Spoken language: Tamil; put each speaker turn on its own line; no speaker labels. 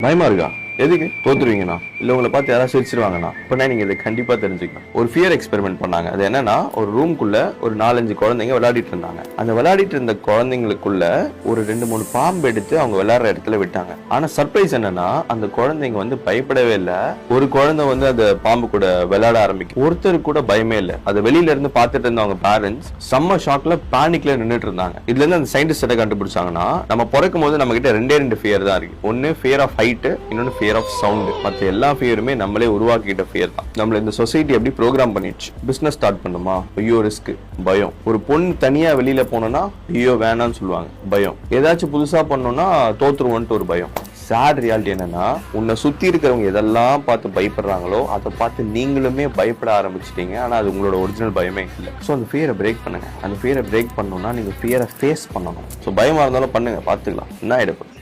பயமா இருக்கா? எதுக்கு? தோத்துருவீங்கண்ணா, இல்ல உங்களை பார்த்து யாராவது சிரிச்சிருவாங்கண்ணா. அப்படின்னா நீங்க இதை கண்டிப்பா தெரிஞ்சுக்கணும். ஒரு ஃபியர் எக்ஸ்பெரிமெண்ட் பண்ணாங்க. அது என்னன்னா, ஒரு ரூம்குள்ள ஒரு 4-5 குழந்தைங்க விளையாடிட்டு இருந்தாங்க. அந்த விளையாடிட்டு இருந்த குழந்தைங்களுக்குள்ள ஒரு 2-3 பாம்பு எடுத்து அவங்க விளையாடுற இடத்துல விட்டாங்க. ஆனா சர்ப்ரைஸ் என்னன்னா, அந்த குழந்தைங்க வந்து பயப்படவே இல்லை. ஒரு குழந்தை வந்து அந்த பாம்பு கூட விளையாட ஆரம்பிக்கும். ஒருத்தருக்கு கூட பயமே இல்லை. அதை வெளியில இருந்து பார்த்துட்டு இருந்த அவங்க பேரண்ட்ஸ் செம்ம ஷாக்ல பேனிக்ல நின்றுட்டு இருந்தாங்க. இதுல இருந்து அந்த சயின்டிஸ்ட் எதை கண்டுபிடிச்சாங்கன்னா, நம்ம பிறக்கும் போது நம்ம கிட்ட 2 ஃபியர் தான் இருக்கு. ஒன்னு ஃபியர் ஆஃப் ஹைட், இன்னொன்னு ஃபியர் ஆஃப் சவுண்ட். மற்ற எல்லா ஃபியருமே நம்மளே உருவாக்கிட்ட ஃபியர் தான். நம்மள இந்த சொசைட்டி எப்படி ப்ரோக்ராம் பண்ணிடுச்சு. பிசினஸ் ஸ்டார்ட் பண்ணுமா, ஐயோ ரிஸ்க், பயம். ஒரு பொண்ணு தனியா வெளியில போனோம்னா ஐயோ வேணாம்னு சொல்லுவாங்க, பயம். ஏதாச்சும் புதுசா பண்ணோம்னா தோத்துருவோன்ட்டு ஒரு பயம். சேட் ரியாலிட்டி என்னன்னா, உன்னை சுத்தி இருக்கிறவங்க எதெல்லாம் பார்த்து பயப்படுறாங்களோ அதை பார்த்து நீங்களுமே பயப்பட ஆரம்பிச்சிட்டீங்க. ஆனா அது உங்களோட ஒரிஜினல் பயமே இல்லை. ஸோ அந்த ஃபியரை பிரேக் பண்ணுங்க. அந்த ஃபியரை பிரேக் பண்ணணும்னா நீங்க ஃபியரை ஃபேஸ் பண்ணணும். ஸோ பயமா இருந்தாலும் பண்ணுங்க, பார்த்துக்கலாம். என்ன எடுப்பு.